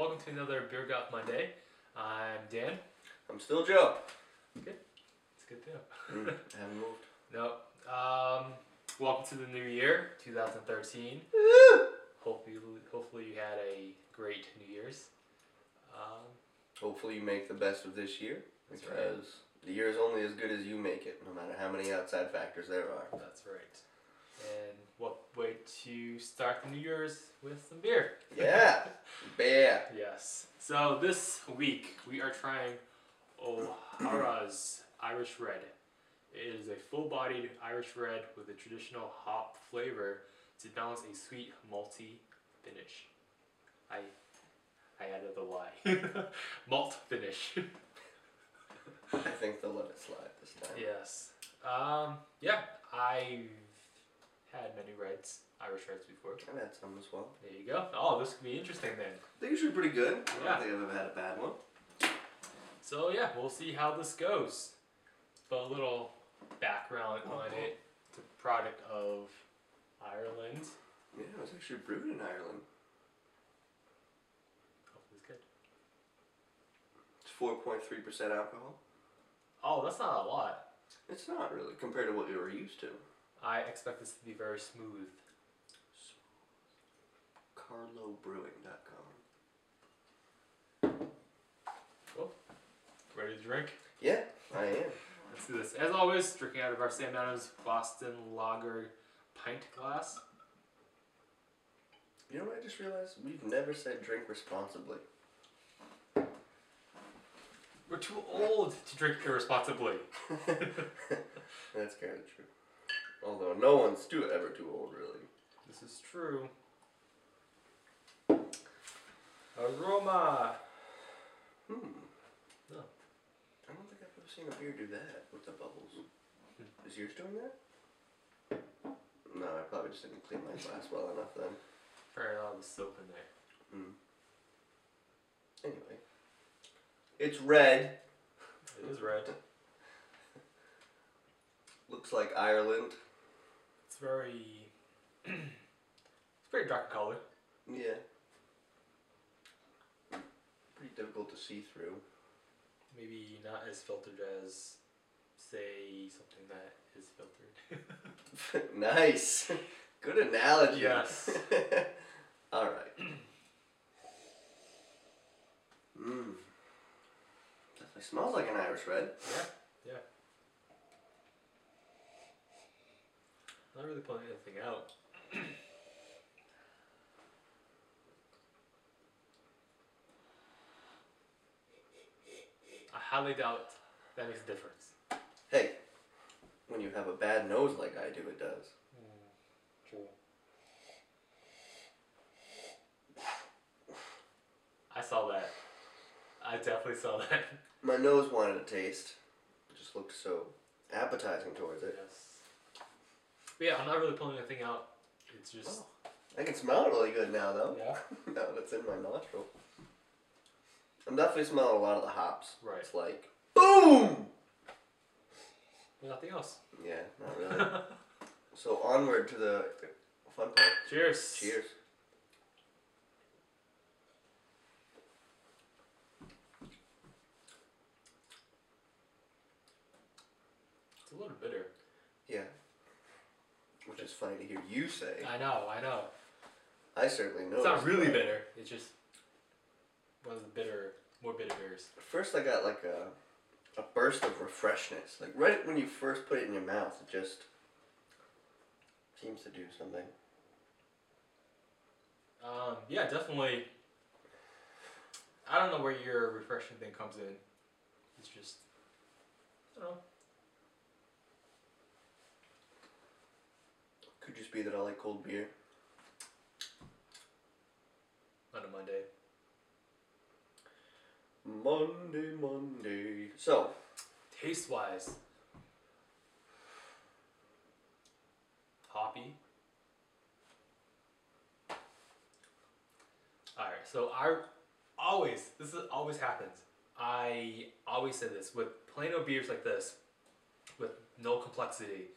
welcome to another Beer Gut Monday. I'm Dan. I'm still Joe. Good. It's good too. Haven't moved. No. Welcome to the new year, 2013. Hopefully you had a great New Year's. Hopefully you make the best of this year. That's because right. the year is only as good as you make it, no matter how many outside factors there are. That's right. And what way to start the New Year's with some beer? Yeah. Beer. Yes. So this week we are trying O'Hara's Irish Red. It is a full-bodied Irish red with a traditional hop flavor to balance a sweet, malty finish. I added the Y. Malt finish. I think they'll let it slide this time. Yes. Yeah, I've had many Irish Reds before. I've had some as well. There you go. Oh, this could be interesting then. They're usually pretty good. I Yeah. don't think I've ever had a bad one. So yeah, we'll see how this goes. But a little background on it. It's a product of Ireland. Yeah, it was actually brewed in Ireland. Hopefully it's good. It's 4.3% alcohol. Oh, that's not a lot. It's not really, compared to what we were used to. I expect this to be very smooth. CarlowBrewing.com. Cool. Ready to drink? Yeah, I am. Let's do this. As always, drinking out of our Sam Adams Boston Lager pint glass. You know what I just realized? We've never said drink responsibly. We're too old to drink irresponsibly. That's kind of true. Although no one's ever too old, really. This is true. Aroma. No. No. I don't think I've ever seen a beer do that with the bubbles. Is yours doing that? No, I probably just didn't clean my glass well enough then. Very lot of soap in there. Anyway. It's red. It is red. Looks like Ireland. It's very... it's very dark in color. Yeah. Pretty difficult to see through. Maybe not as filtered as, say, something that is filtered. Nice. Good analogy. Yes. Alright. Definitely smells like an Irish red. Yeah. Not really pulling anything out. I highly doubt that makes a difference. Hey, when you have a bad nose like I do, it does. True. I saw that. I definitely saw that. My nose wanted a taste. It just looked so appetizing towards it. Yes. But yeah, I'm not really pulling anything out. It's just... Oh, I can smell it really good now, though. Yeah? Now that's in my nostril. I'm definitely smelling a lot of the hops. Right. It's like, boom! Nothing else. Yeah, not really. So onward to the fun part. Cheers. Cheers. It's a little bitter. Yeah. Which is funny to hear you say. I know. I certainly know. It's not really bitter. It's just one of the more bitter beers. At first I got like a burst of refreshness. Like right when you first put it in your mouth, it just seems to do something. Yeah, definitely. I don't know where your refreshing thing comes in. It's just, I don't know. Could just be that I like cold beer. On a Monday. Monday. So, Taste-wise, hoppy. Alright, so this always happens. I always say this, with plain old beers like this, with no complexity,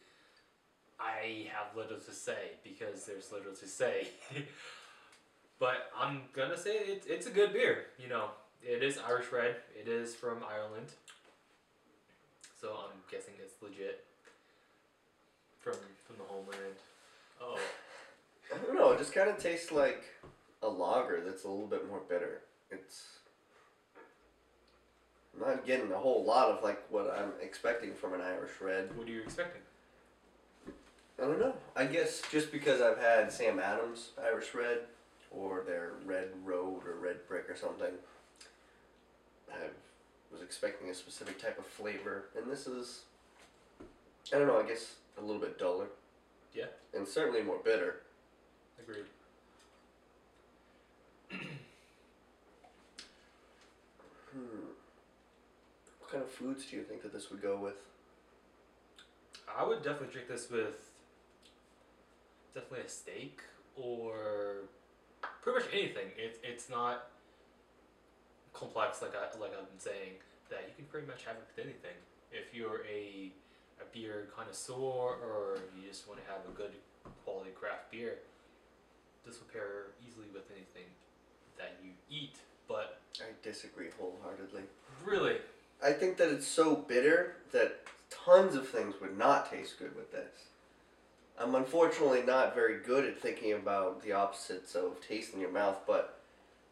I have little to say because there's little to say. But I'm gonna say it's a good beer. You know, it is Irish red. It is from Ireland, so I'm guessing it's legit from the homeland. Oh, I don't know. It just kind of tastes like a lager that's a little bit more bitter. I'm not getting a whole lot of like what I'm expecting from an Irish red. what are you expecting? I don't know. I guess just because I've had Sam Adams Irish red or their Red Road or Red Brick or something, I was expecting a specific type of flavor, and this is, I don't know, I guess a little bit duller. Yeah. And certainly more bitter. Agreed. What kind of foods do you think that this would go with? I would definitely drink this with definitely a steak or pretty much anything. It's not complex like I've been saying that you can pretty much have it with anything. If you're a beer connoisseur or you just want to have a good quality craft beer, this will pair easily with anything that you eat. But I disagree wholeheartedly. really, I think that it's so bitter that tons of things would not taste good with this. I'm unfortunately not very good at thinking about the opposites of taste in your mouth, but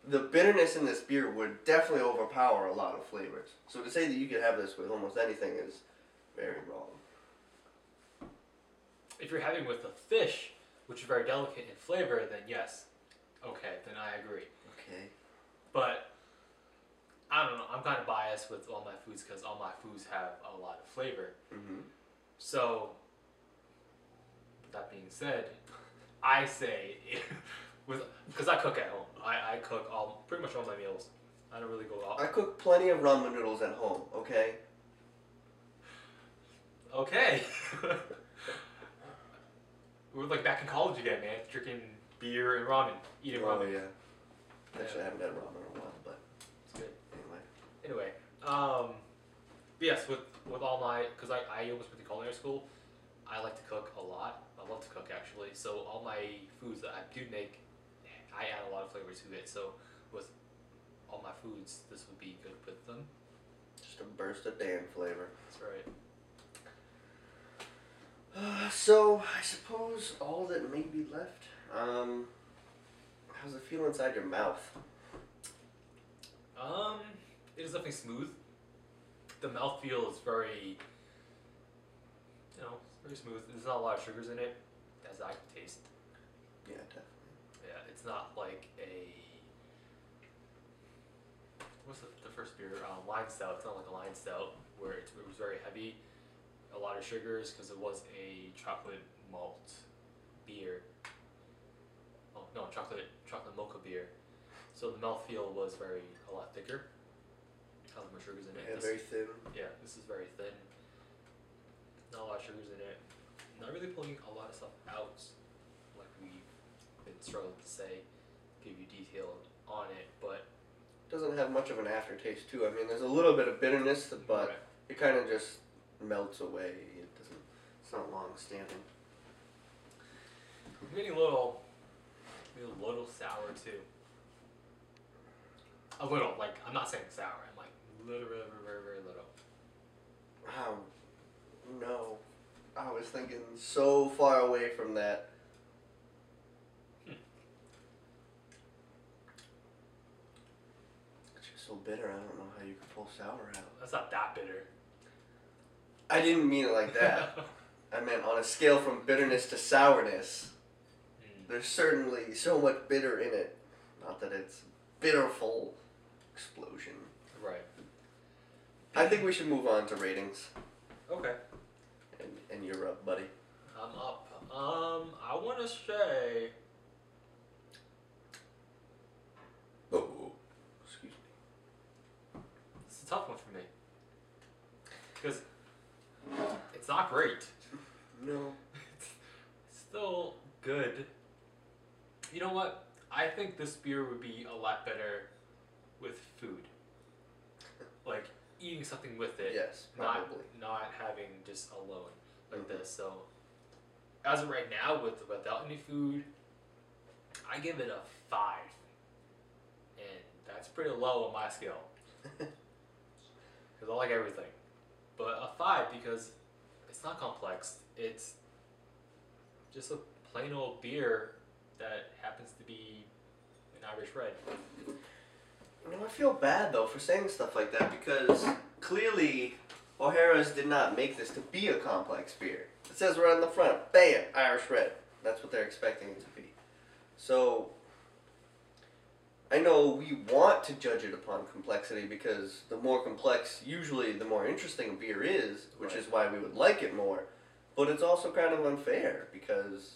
the bitterness in this beer would definitely overpower a lot of flavors. So to say that you could have this with almost anything is very wrong. if you're having with a fish, which is very delicate in flavor, then yes, okay, then I agree. Okay. But I don't know. I'm kind of biased with all my foods because all my foods have a lot of flavor. Mm-hmm. So, that being said, I say because I cook at home. I cook pretty much all my meals. I don't really go out. I cook plenty of ramen noodles at home, okay? Okay. We're like back in college again, man. Drinking beer and ramen, eating Oh, ramen. yeah. Actually, I haven't had ramen in a while, but It's good. anyway. Anyway, yes, with all my, because I almost went to culinary school, I like to cook a lot. I love to cook actually. So all my foods that I do make, I add a lot of flavor to it. So with all my foods, this would be good with them. Just a burst of Dan flavor. That's right. So, I suppose all that may be left. How's it feel inside your mouth? It is definitely smooth. The mouthfeel is very, it's very smooth. There's not a lot of sugars in it, as I can taste. Yeah, definitely. Yeah, it's not like what's the first beer? Line stout. It's not like a line stout where it was very heavy, a lot of sugars because it was a chocolate malt beer. Oh no, chocolate mocha beer. So the mouthfeel was a lot thicker. Has more sugars in it. Yeah, very thin. Yeah, this is very thin. Not a lot of sugars in it. Not really pulling a lot of stuff out, like we've been struggling to say, give you detail on it, but Doesn't have much of an aftertaste too. I mean, there's a little bit of bitterness, but right. it kind of just melts away. It's not long standing. I'm getting a little sour too. A little, like I'm not saying sour. I'm like little, very, very little. Wow. No. I was thinking so far away from that. It's just so bitter. I don't know how you could pull sour out. That's not that bitter. I didn't mean it like that. I meant on a scale from bitterness to sourness. There's certainly so much bitter in it. Not that it's bitterful explosion. Right. I think we should move on to ratings. Okay. And you're up, buddy. I'm up. I want to say. Oh, excuse me. It's a tough one for me. Because it's not great. No. It's still good. You know what? I think this beer would be a lot better with food. Like eating something with it. Yes, probably. Not having just alone like this. So as of right now, without any food, I give it a 5. That's pretty low on my scale. Because I like everything. But a 5 because it's not complex. It's just a plain old beer that happens to be an Irish red. You know, I feel bad though for saying stuff like that because clearly O'Hara's did not make this to be a complex beer. It says right on the front, bam, Irish red. That's what they're expecting it to be. So, I know we want to judge it upon complexity because the more complex, usually the more interesting a beer is, which Right. is why we would like it more. But it's also kind of unfair because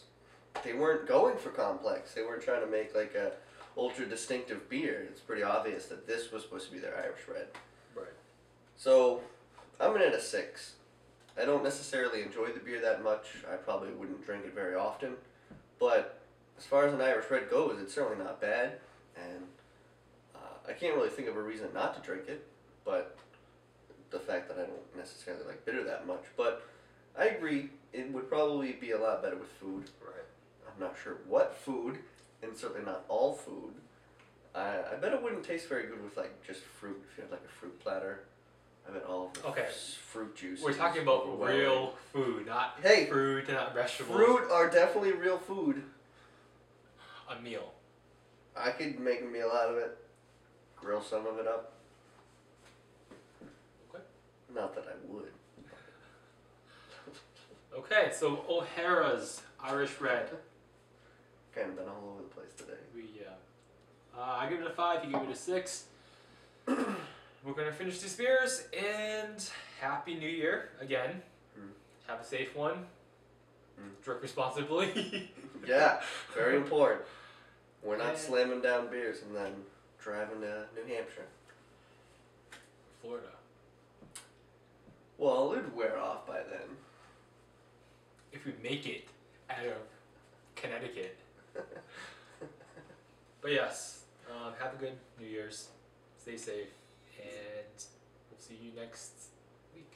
they weren't going for complex. They weren't trying to make like a ultra distinctive beer. It's pretty obvious that this was supposed to be their Irish red. Right. So, I'm in at a 6. I don't necessarily enjoy the beer that much. I probably wouldn't drink it very often. But as far as an Irish red goes, it's certainly not bad. And I can't really think of a reason not to drink it. But the fact that I don't necessarily like bitter that much. But I agree, it would probably be a lot better with food. Right. I'm not sure what food, and certainly not all food. I bet it wouldn't taste very good with like just fruit. If you had like a fruit platter, I bet all of the Okay. fruit juice. We're talking about real food, not Hey, fruit, not vegetables. fruit are definitely real food. A meal. I could make a meal out of it, grill some of it up. Okay. Not that I would. Okay, so O'Hara's Irish red. Kind of been all over the place today. I give it a 5. You give it a 6. We're gonna finish these beers and Happy New Year again. Have a safe one. Drink responsibly. Yeah, very important. We're not And- slamming down beers and then driving to New Hampshire. Florida. Well, it'd wear off by then. If we make it out of Connecticut. But yes, have a good New Year's. Stay safe, and we'll see you next week.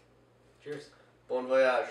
Cheers. Bon voyage.